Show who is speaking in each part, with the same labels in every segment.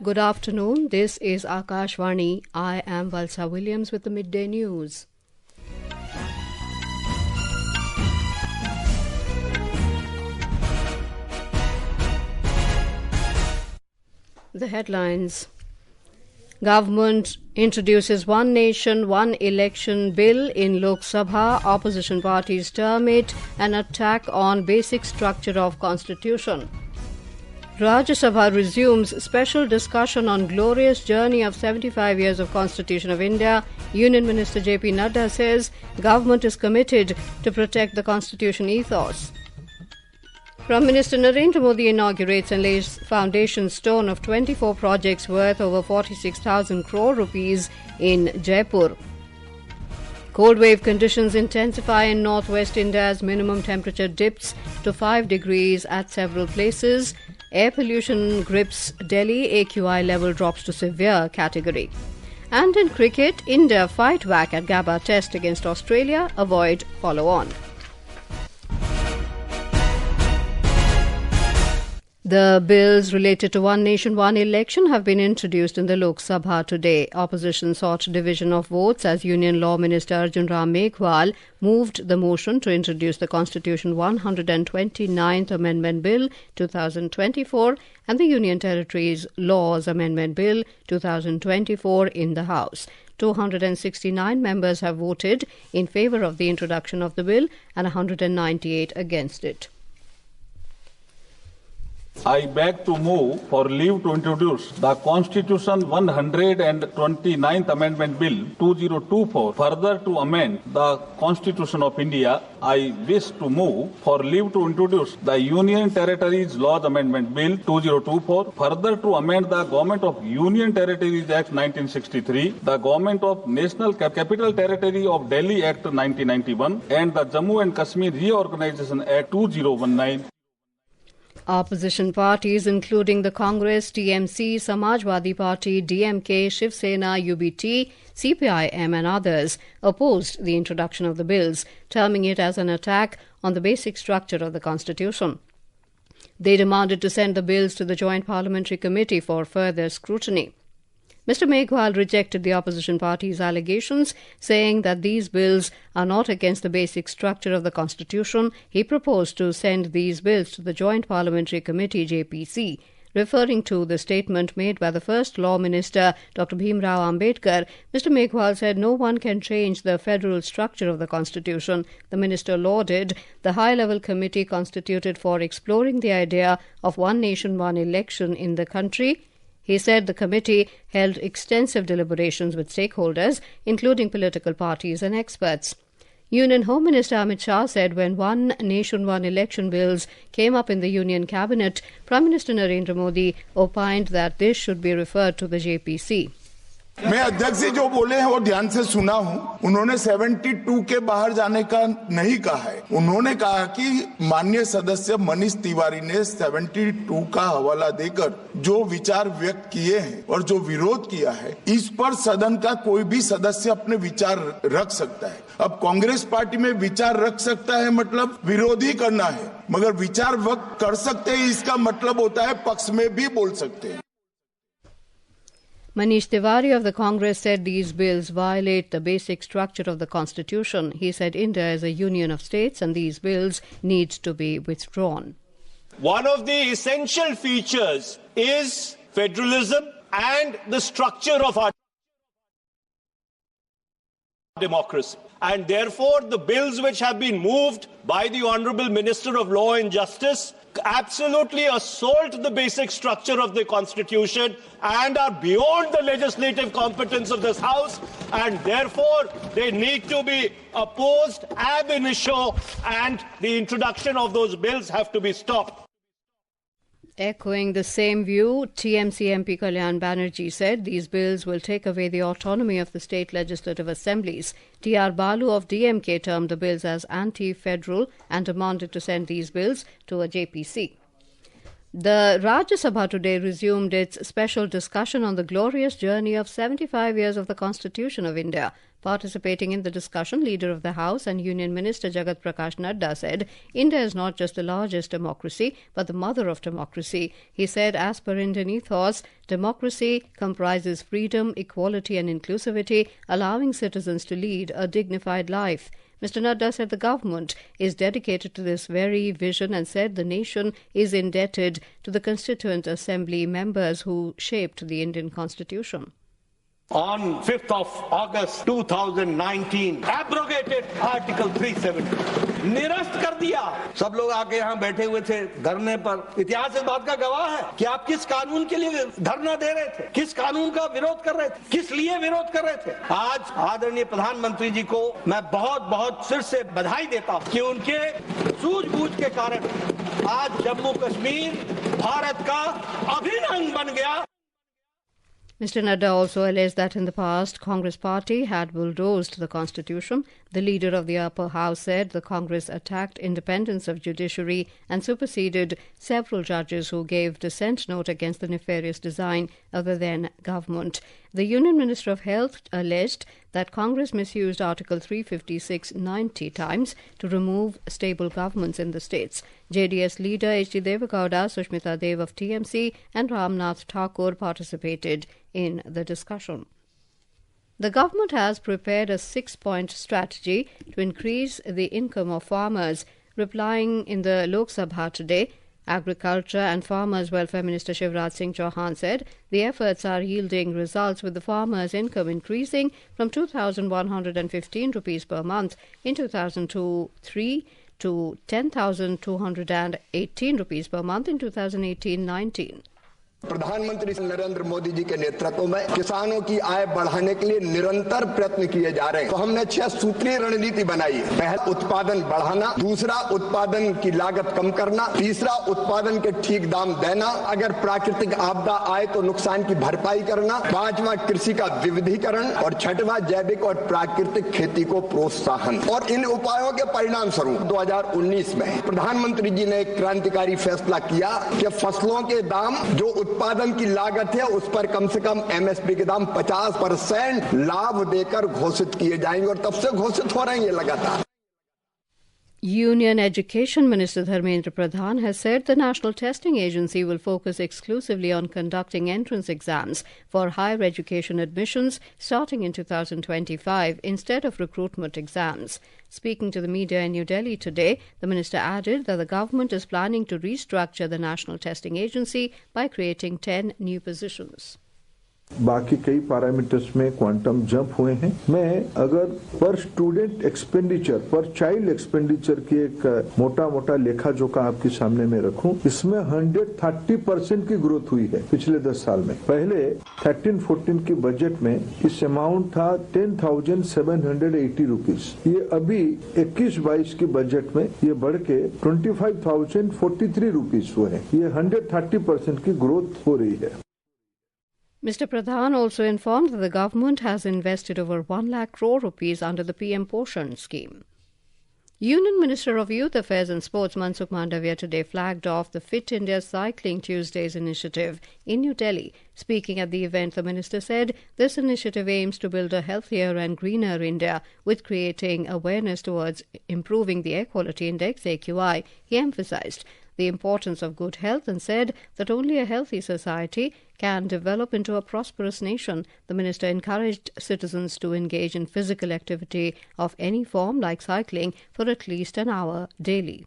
Speaker 1: Good afternoon. This is Akashvani. I am Valsa Williams with the midday news. The headlines. Government introduces One Nation, One Election Bill in Lok Sabha. Opposition parties term it an attack on basic structure of Constitution. Rajya Sabha resumes special discussion on glorious journey of 75 years of Constitution of India. Union Minister J.P. Nadda says government is committed to protect the Constitution ethos. Prime Minister Narendra Modi inaugurates and lays foundation stone of 24 projects worth over 46,000 crore rupees in Jaipur. Cold wave conditions intensify in northwest India as minimum temperature dips to 5 degrees at several places. Air pollution grips Delhi, AQI level drops to severe category. And in cricket, India fight back at Gabba Test against Australia, avoid follow-on. The bills related to One Nation, One Election have been introduced in the Lok Sabha today. Opposition sought division of votes as Union Law Minister Arjun Ram Meghwal moved the motion to introduce the Constitution 129th Amendment Bill 2024 and the Union Territories Laws Amendment Bill 2024 in the House. 269 members have voted in favour of the introduction of the bill and 198 against it.
Speaker 2: I beg to move for leave to introduce the Constitution 129th Amendment Bill 2024. Further to amend the Constitution of India, I wish to move for leave to introduce the Union Territories Laws Amendment Bill 2024. Further to amend the Government of Union Territories Act 1963, the Government of National Capital Territory of Delhi Act 1991 and the Jammu and Kashmir Reorganization Act 2019.
Speaker 1: Opposition parties including the Congress, TMC, Samajwadi Party, DMK, Shiv Sena, UBT, CPIM and others opposed the introduction of the bills, terming it as an attack on the basic structure of the Constitution. They demanded to send the bills to the Joint Parliamentary Committee for further scrutiny. Mr. Meghwal rejected the opposition party's allegations, saying that these bills are not against the basic structure of the Constitution. He proposed to send these bills to the Joint Parliamentary Committee, JPC. Referring to the statement made by the first Law Minister, Dr. Bhim Rao Ambedkar, Mr. Meghwal said no one can change the federal structure of the Constitution. The minister lauded the high-level committee constituted for exploring the idea of one nation, one election in the country. He said the committee held extensive deliberations with stakeholders, including political parties and experts. Union Home Minister Amit Shah said when One Nation, One Election bills came up in the Union Cabinet, Prime Minister Narendra Modi opined that this should be referred to the JPC.
Speaker 3: मैं अध्यक्ष जी जो बोले हैं वो ध्यान से सुना हूं। उन्होंने 72 के बाहर जाने का नहीं कहा है। उन्होंने कहा कि माननीय सदस्य मनीष तिवारी ने 72 का हवाला देकर जो विचार व्यक्त किए हैं और जो विरोध किया है, इस पर सदन का कोई भी सदस्य अपने विचार रख सकता है। अब कांग्रेस पार्टी में विचार रख सकता है मतलब विरोध ही करना है, मगर विचार व्यक्त कर सकते हैं इसका मतलब होता है पक्ष में भी बोल सकते हैं।
Speaker 1: Manish Tiwari of the Congress said these bills violate the basic structure of the Constitution. He said India is a union of states and these bills need to be withdrawn.
Speaker 4: One of the essential features is federalism and the structure of our democracy. And therefore, the bills which have been moved by the Honourable Minister of Law and Justice absolutely assault the basic structure of the Constitution and are beyond the legislative competence of this House, and therefore they need to be opposed ab initio, and the introduction of those bills have to be stopped.
Speaker 1: Echoing the same view, TMC MP Kalyan Banerjee said these bills will take away the autonomy of the state legislative assemblies. T.R. Balu of DMK termed the bills as anti-federal and demanded to send these bills to a JPC. The Rajya Sabha today resumed its special discussion on the glorious journey of 75 years of the Constitution of India. Participating in the discussion, Leader of the House and Union Minister Jagat Prakash Nadda said, India is not just the largest democracy, but the mother of democracy. He said, as per Indian ethos, democracy comprises freedom, equality and inclusivity, allowing citizens to lead a dignified life. Mr. Nadda said the government is dedicated to this very vision and said the nation is indebted to the Constituent Assembly members who shaped the Indian Constitution.
Speaker 5: On 5th of August 2019, abrogated Article 370, निरस्त कर दिया। सब लोग आके यहाँ बैठे हुए थे धरने पर। इतिहास इस बात का गवाह है कि आप किस कानून के लिए धरना दे रहे थे, किस कानून का विरोध कर रहे थे, किस लिए विरोध कर रहे थे। आज आदरणीय प्रधानमंत्री जी को मैं बहुत बहुत सिर से बधाई देता हूँ कि उनके सूझबूझ के कारण आज जम्मू कश्मीर भारत का अभिन्न अंग बन गया।
Speaker 1: Mr. Nadda also alleged that in the past, Congress party had bulldozed the constitution. The leader of the upper house said the Congress attacked independence of judiciary and superseded several judges who gave dissent note against the nefarious design of the then government. The Union Minister of Health alleged that Congress misused Article 356 90 times to remove stable governments in the states. JDS leader H.D. Devagowda, Sushmita Dev of TMC and Ramnath Thakur participated in the discussion. The government has prepared a 6-point strategy to increase the income of farmers. Replying in the Lok Sabha today, Agriculture and Farmers Welfare Minister Shivraj Singh Chauhan said the efforts are yielding results, with the farmers' income increasing from 2,115 rupees per month in 2002-03 to 10,218 rupees per month in 2018-19.
Speaker 6: प्रधानमंत्री नरेंद्र मोदी जी के नेतृत्व में किसानों की आय बढ़ाने के लिए निरंतर प्रयत्न किए जा रहे हैं। तो हमने 6 सूत्रीय रणनीति बनाई। पहला, उत्पादन बढ़ाना, दूसरा, उत्पादन की लागत कम करना, तीसरा, उत्पादन के ठीक दाम देना, अगर प्राकृतिक आपदा आए तो नुकसान की भरपाई करना, पांचवा, कृषि का विविधीकरण और छठवां, जैविक और प्राकृतिक खेती को प्रोत्साहन। और इन उपायों के परिणाम स्वरूप 2019 में प्रधानमंत्री जी ने एक क्रांतिकारी फैसला किया कि फसलों के दाम जो उत्पादन की लागत है उस पर कम से कम एमएसपी के दाम 50% लाभ देकर घोषित किए जाएंगे और तब से घोषित हो रहे हैं लगातार।
Speaker 1: Union Education Minister Dharmendra Pradhan has said the National Testing Agency will focus exclusively on conducting entrance exams for higher education admissions starting in 2025 instead of recruitment exams. Speaking to the media in New Delhi today, the minister added that the government is planning to restructure the National Testing Agency by creating 10 new positions.
Speaker 7: बाकी कई parameters में quantum jump हुए हैं। मैं अगर पर student expenditure, पर child expenditure की एक मोटा लेखा जोखा आपके सामने में रखूं, इसमें 130% की ग्रोथ हुई है पिछले 10 साल में। पहले 13-14 की बजट में इस अमाउंट था 10,780 रुपीज। ये अभी 21-22 की बजट में ये बढ़ के 25,043 रुपीज हुए हैं। ये 130% की ग्रोथ हो रही है।
Speaker 1: Mr. Pradhan also informed that the government has invested over 1 lakh crore rupees under the PM Poshan scheme. Union Minister of Youth Affairs and Sports Mansukh Mandavia today flagged off the Fit India Cycling Tuesdays initiative in New Delhi. Speaking at the event, the minister said this initiative aims to build a healthier and greener India with creating awareness towards improving the Air Quality Index, AQI. He emphasized the importance of good health and said that only a healthy society can develop into a prosperous nation. The minister encouraged citizens to engage in physical activity of any form like cycling for at least an hour daily.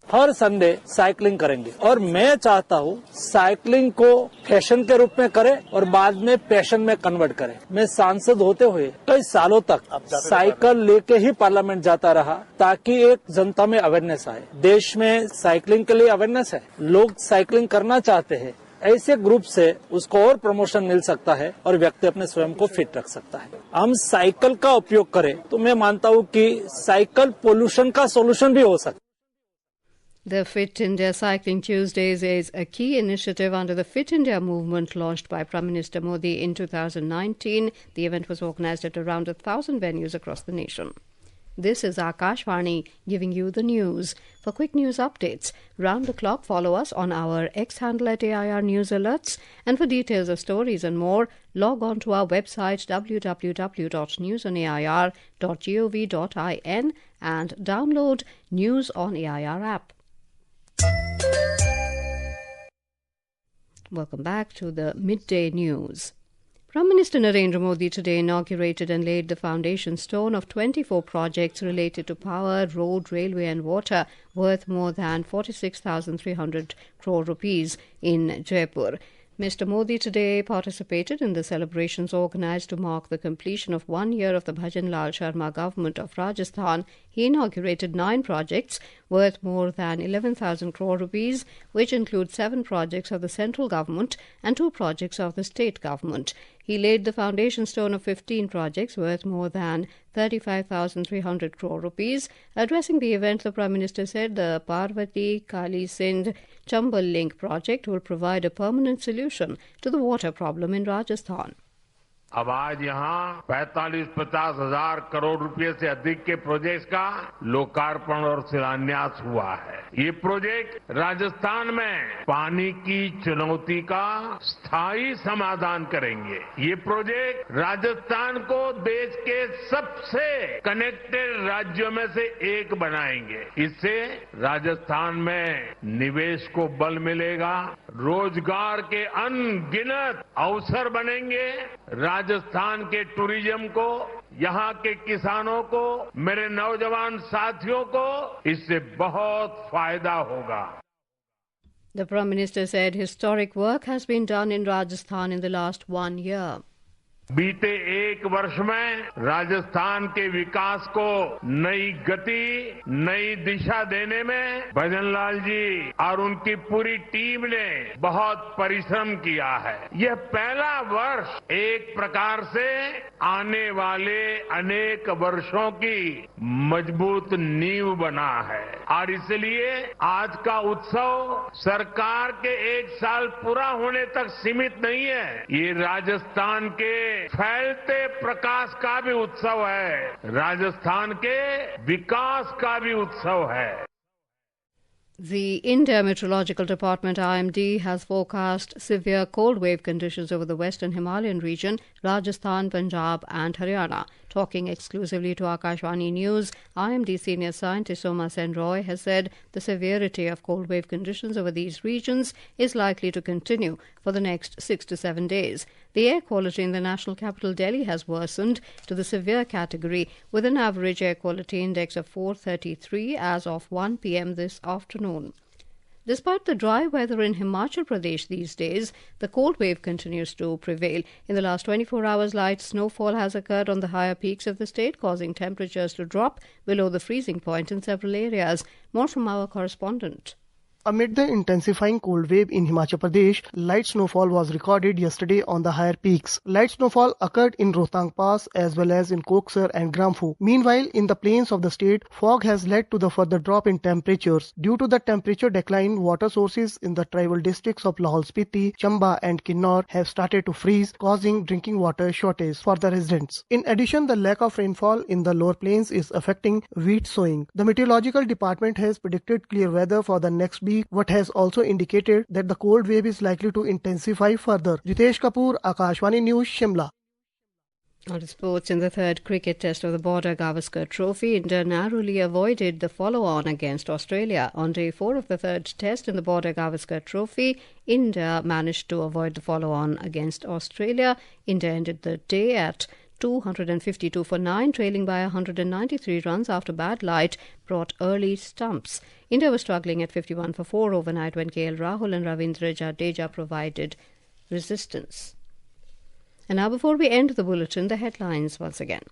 Speaker 8: Her Sunday cycling करेंगे और मैं चाहता हूँ cycling को fashion के रूप में करें और बाद में पैशन में कन्वर्ट करें। मैं सांसद होते हुए कई सालों तक साइकिल लेके ही पार्लियामेंट जाता रहा ताकि एक जनता में अवेयरनेस आए। देश में साइकिलिंग के लिए अवेयरनेस है, लोग साइकिलिंग करना चाहते हैं। ऐसे ग्रुप से उसको और प्रमोशन मिल सकता है और व्यक्ति अपने स्वयं को फिट रख सकता है। हम साइकिल का उपयोग करें तो मैं मानता हूँ कि साइकिल पोल्यूशन का सोल्यूशन भी हो सकता है।
Speaker 1: The Fit India Cycling Tuesdays is a key initiative under the Fit India movement launched by Prime Minister Modi in 2019. The event was organized at around 1,000 venues across the nation. This is Akashvani giving you the news. For quick news updates, round the clock, follow us on our X handle at AIR News Alerts. And for details of stories and more, log on to our website www.newsonair.gov.in and download News on AIR app. Welcome back to the Midday News. Prime Minister Narendra Modi today inaugurated and laid the foundation stone of 24 projects related to power, road, railway and water worth more than 46,300 crore rupees in Jaipur. Mr. Modi today participated in the celebrations organised to mark the completion of 1 year of the Bhajan Lal Sharma government of Rajasthan. He inaugurated 9 projects worth more than 11,000 crore rupees, which include 7 projects of the central government and 2 projects of the state government. He laid the foundation stone of 15 projects worth more than 35,300 crore rupees. Addressing the event, the Prime Minister said the Parvati Kali Sindh Chambal Link project will provide a permanent solution to the water problem in Rajasthan.
Speaker 9: अब आज यहाँ 45-50 हजार करोड़ रुपए से अधिक के project का लोकार्पण और शिलान्यास हुआ है। ये प्रोजेक्ट राजस्थान में पानी की चुनौती का स्थायी समाधान करेंगे। ये प्रोजेक्ट राजस्थान को देश के सबसे कनेक्टेड राज्यों में से एक बनाएंगे। इससे राजस्थान में निवेश को बल मिलेगा, रोजगार के अनगिनत अवसर बनेंगे, राजस्थान के टूरिज्म को, यहाँ के किसानों को, मेरे नौजवान साथियों को इससे बहुत फायदा होगा।
Speaker 1: The Prime Minister said historic work has been done in Rajasthan in the last 1 year.
Speaker 9: बीते 1 वर्ष में राजस्थान के विकास को नई गति, नई दिशा देने में भजनलाल जी और उनकी पूरी टीम ने बहुत परिश्रम किया है। यह पहला वर्ष एक प्रकार से आने वाले अनेक वर्षों की मजबूत नींव बना है और इसलिए आज का उत्सव सरकार के 1 साल पूरा होने तक सीमित नहीं है। ये राजस्थान के फैलते प्रकाश का भी उत्सव है, राजस्थान के विकास का भी उत्सव है।
Speaker 1: The India Meteorological Department IMD has forecast severe cold wave conditions over the western Himalayan region, Rajasthan, Punjab and Haryana. Talking exclusively to Akashvani News, IMD senior scientist Soma Sen Roy has said the severity of cold wave conditions over these regions is likely to continue for the next 6 to 7 days. The air quality in the national capital Delhi has worsened to the severe category with an average air quality index of 433 as of 1 p.m. this afternoon. Despite the dry weather in Himachal Pradesh these days, the cold wave continues to prevail. In the last 24 hours, light snowfall has occurred on the higher peaks of the state, causing temperatures to drop below the freezing point in several areas. More from our correspondent.
Speaker 10: Amid the intensifying cold wave in Himachal Pradesh, light snowfall was recorded yesterday on the higher peaks. Light snowfall occurred in Rohtang Pass as well as in Koksar and Gramfu. Meanwhile, in the plains of the state, fog has led to the further drop in temperatures. Due to the temperature decline, water sources in the tribal districts of Lahaul Spiti, Chamba and Kinnaur have started to freeze, causing drinking water shortage for the residents. In addition, the lack of rainfall in the lower plains is affecting wheat sowing. The meteorological department has predicted clear weather for the next week, but has also indicated that the cold wave is likely to intensify further. Jitesh Kapoor, Akashvani News, Shimla.
Speaker 1: On to sports, in the third cricket test of the Border Gavaskar Trophy, India narrowly avoided the follow-on against Australia. On day 4 of the third test in the Border Gavaskar Trophy, India managed to avoid the follow-on against Australia. India ended the day at 252 for 9, trailing by 193 runs after bad light brought early stumps. India was struggling at 51 for 4 overnight when KL Rahul and Ravindra Jadeja provided resistance. And now, before we end the bulletin, the headlines once again.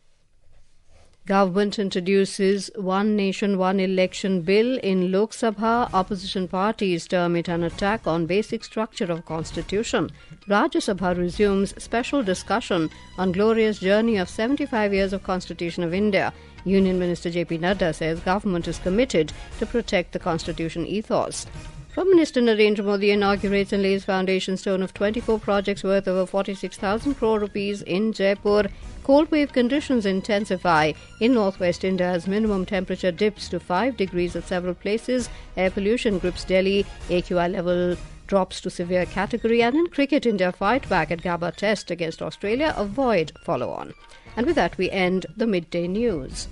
Speaker 1: Government introduces One Nation, One Election bill in Lok Sabha. Opposition parties term it an attack on basic structure of constitution. Rajya Sabha resumes special discussion on glorious journey of 75 years of Constitution of India. Union Minister J.P. Nadda says government is committed to protect the constitution ethos. Prime Minister Narendra Modi inaugurates and lays foundation stone of 24 projects worth over 46,000 crore rupees in Jaipur. Cold wave conditions intensify in northwest India as minimum temperature dips to 5 degrees at several places. Air pollution grips Delhi. AQI level drops to severe category. And in cricket, India fight back at Gabba Test against Australia. Avoid follow-on. And with that, we end the midday news.